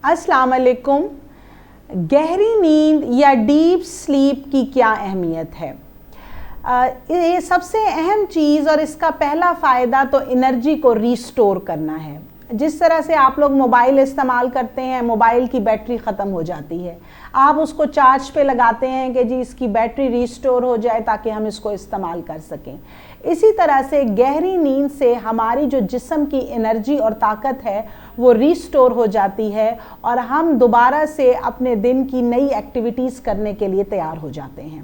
अस्सलाम वालेकुम। गहरी नींद या डीप स्लीप की क्या अहमियत है? ये सबसे अहम चीज़ और इसका पहला फ़ायदा तो एनर्जी को रीस्टोर करना है। जिस तरह से आप लोग मोबाइल इस्तेमाल करते हैं, मोबाइल की बैटरी ख़त्म हो जाती है, आप उसको चार्ज पे लगाते हैं कि जी इसकी बैटरी रीस्टोर हो जाए ताकि हम इसको इस्तेमाल कर सकें। इसी तरह से गहरी नींद से हमारी जो जिस्म की एनर्जी और ताकत है वो रीस्टोर हो जाती है और हम दोबारा से अपने दिन की नई एक्टिविटीज़ करने के लिए तैयार हो जाते हैं।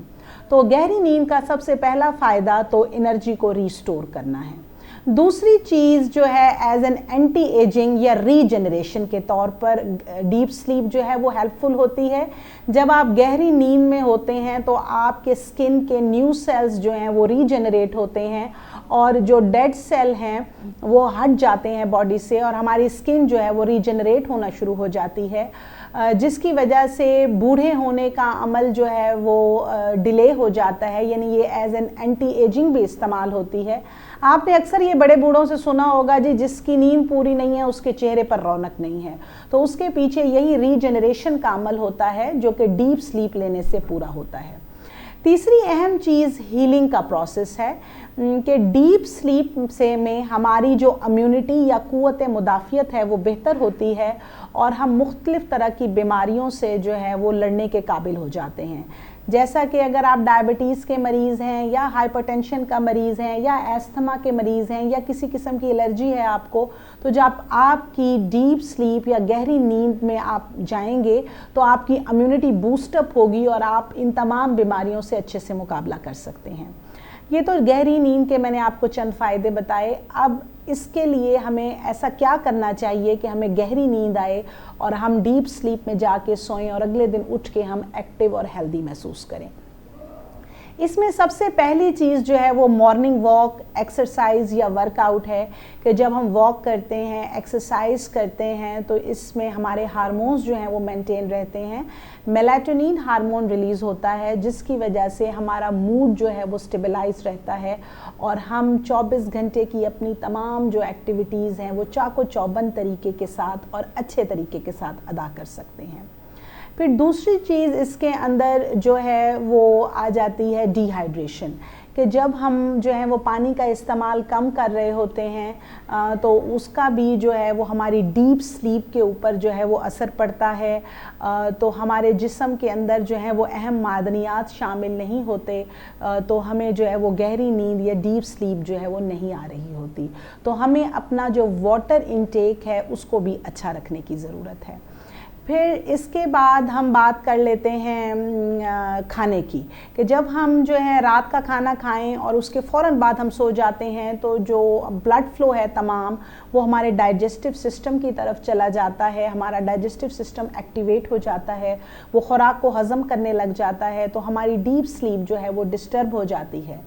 तो गहरी नींद का सबसे पहला फ़ायदा तो एनर्जी को रीस्टोर करना है। दूसरी चीज़ जो है एज एन एंटी एजिंग या रीजनरेशन के तौर पर डीप स्लीप जो है वो हेल्पफुल होती है। जब आप गहरी नींद में होते हैं तो आपके स्किन के न्यू सेल्स जो हैं वो रीजनरेट होते हैं और जो डेड सेल हैं वो हट जाते हैं बॉडी से और हमारी स्किन जो है वो रीजनरेट होना शुरू हो जाती है, जिसकी वजह से बूढ़े होने का अमल जो है वो डिले हो जाता है। यानी ये एज एन एंटी एजिंग भी इस्तेमाल होती है। आपने अक्सर ये बड़े बूढ़ों से सुना होगा जी जिसकी नींद पूरी नहीं है उसके चेहरे पर रौनक नहीं है, तो उसके पीछे यही रीजनरेशन का अमल होता है जो कि डीप स्लीप लेने से पूरा होता है। तीसरी अहम चीज़ हीलिंग का प्रोसेस है कि डीप स्लीप से में हमारी जो इम्यूनिटी या क़ुव्वत मुदाफ़ियत है वो बेहतर होती है और हम मुख्तलिफ़ तरह की बीमारियों से जो है वो लड़ने के काबिल हो जाते हैं। जैसा कि अगर आप डायबिटीज़ के मरीज़ हैं या हाइपरटेंशन का मरीज़ हैं या एस्थमा के मरीज़ हैं या किसी किस्म की एलर्जी है आपको, तो जब आपकी डीप स्लीप या गहरी नींद में आप जाएंगे तो आपकी इम्यूनिटी बूस्टअप होगी और आप इन तमाम बीमारियों से अच्छे से मुकाबला कर सकते हैं। ये तो गहरी नींद के मैंने आपको चंद फ़ायदे बताए। अब इसके लिए हमें ऐसा क्या करना चाहिए कि हमें गहरी नींद आए और हम डीप स्लीप में जाके सोएं और अगले दिन उठ के हम एक्टिव और हेल्दी महसूस करें। इसमें सबसे पहली चीज़ जो है वो मॉर्निंग वॉक, एक्सरसाइज या वर्कआउट है कि जब हम वॉक करते हैं, एक्सरसाइज करते हैं तो इसमें हमारे हार्मोन्स जो हैं वो मेंटेन रहते हैं। मेलाटोनिन हार्मोन रिलीज़ होता है जिसकी वजह से हमारा मूड जो है वो स्टेबलाइज रहता है और हम 24 घंटे की अपनी तमाम जो एक्टिविटीज़ हैं वो चाको चौबंद तरीके के साथ और अच्छे तरीके के साथ अदा कर सकते हैं। फिर दूसरी चीज़ इसके अंदर जो है वो आ जाती है डिहाइड्रेशन, कि जब हम जो है वो पानी का इस्तेमाल कम कर रहे होते हैं तो उसका भी जो है वो हमारी डीप स्लीप के ऊपर जो है वो असर पड़ता है। तो हमारे जिस्म के अंदर जो है वो अहम मादनियात शामिल नहीं होते, तो हमें जो है वो गहरी नींद या डीप स्लीप जो है वो नहीं आ रही होती। तो हमें अपना जो वाटर इनटेक है उसको भी अच्छा रखने की ज़रूरत है। फिर इसके बाद हम बात कर लेते हैं खाने की, कि जब हम जो है रात का खाना खाएं और उसके फ़ौरन बाद हम सो जाते हैं तो जो ब्लड फ़्लो है तमाम वो हमारे डाइजेस्टिव सिस्टम की तरफ चला जाता है। हमारा डाइजेस्टिव सिस्टम एक्टिवेट हो जाता है, वो ख़ुराक को हज़म करने लग जाता है, तो हमारी डीप स्लीप जो है वो डिस्टर्ब हो जाती है।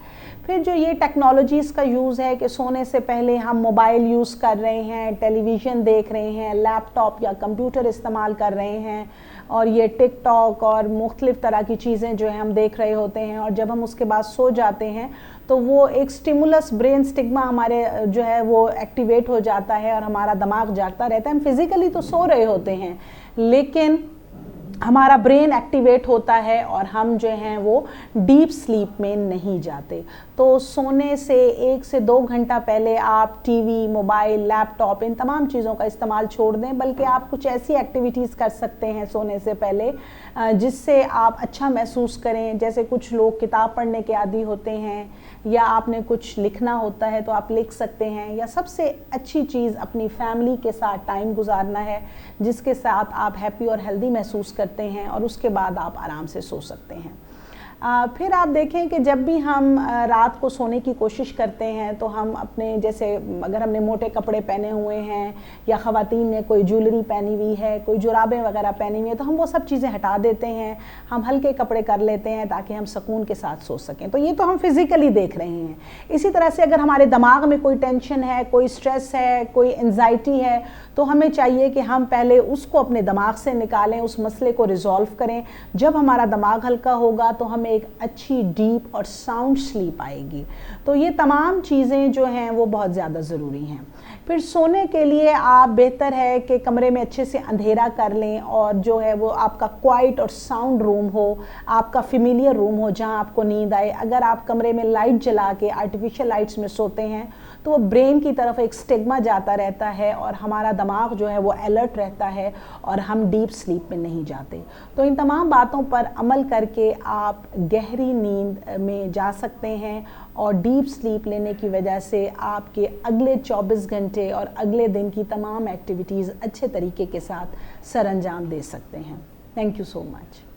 फिर जो ये टेक्नोलॉजीज़ का यूज़ है कि सोने से पहले हम मोबाइल यूज़ कर रहे हैं, टेलीविज़न देख रहे हैं, लैपटॉप या कंप्यूटर इस्तेमाल कर रहे हैं और ये टिकटॉक और मुख्तलिफ़ तरह की चीज़ें जो है हम देख रहे होते हैं और जब हम उसके बाद सो जाते हैं तो वो एक स्टिमुलस ब्रेन स्टिग्मा हमारे जो है वो एक्टिवेट हो जाता है और हमारा दिमाग जागता रहता है। हम फिज़िकली तो सो रहे होते हैं लेकिन हमारा ब्रेन एक्टिवेट होता है और हम जो हैं वो डीप स्लीप में नहीं जाते। तो सोने से 1 से 2 घंटा पहले आप टीवी, मोबाइल, लैपटॉप इन तमाम चीज़ों का इस्तेमाल छोड़ दें, बल्कि आप कुछ ऐसी एक्टिविटीज़ कर सकते हैं सोने से पहले जिससे आप अच्छा महसूस करें। जैसे कुछ लोग किताब पढ़ने के आदी होते हैं या आपने कुछ लिखना होता है तो आप लिख सकते हैं, या सबसे अच्छी चीज़ अपनी फैमिली के साथ टाइम गुजारना है जिसके साथ आप हैप्पी और हेल्दी महसूस करते हैं और उसके बाद आप आराम से सो सकते हैं। फिर आप देखें कि जब भी हम रात को सोने की कोशिश करते हैं तो हम अपने जैसे अगर हमने मोटे कपड़े पहने हुए हैं या ख़वातीन ने कोई ज्वेलरी पहनी हुई है, कोई जुराबें वगैरह पहनी हुई है, तो हम वो सब चीज़ें हटा देते हैं, हम हल्के कपड़े कर लेते हैं ताकि हम सुकून के साथ सो सकें। तो ये तो हम फिज़िकली देख रहे हैं। इसी तरह से अगर हमारे दिमाग में कोई टेंशन है, कोई स्ट्रेस है, कोई एंजाइटी है, तो हमें चाहिए कि हम पहले उसको अपने दिमाग से निकालें, उस मसले को रिज़ॉल्व करें। जब हमारा दिमाग हल्का होगा तो हमें एक अच्छी डीप और साउंड स्लीप आएगी। तो ये तमाम चीज़ें जो हैं वो बहुत ज़्यादा ज़रूरी हैं फिर सोने के लिए आप बेहतर है कि कमरे में अच्छे से अंधेरा कर लें और जो है वो आपका क्वाइट और साउंड रूम हो, आपका फेमिलियर रूम हो जहां आपको नींद आए। अगर आप कमरे में लाइट जला के आर्टिफिशियल लाइट्स में सोते हैं तो वो ब्रेन की तरफ एक स्टिग्मा जाता रहता है और हमारा दिमाग जो है वो अलर्ट रहता है और हम डीप स्लीप में नहीं जाते। तो इन तमाम बातों पर अमल करके आप गहरी नींद में जा सकते हैं और डीप स्लीप लेने की वजह से आपके अगले 24 घंटे और अगले दिन की तमाम एक्टिविटीज़ अच्छे तरीके के साथ सरअंजाम दे सकते हैं। Thank you so much.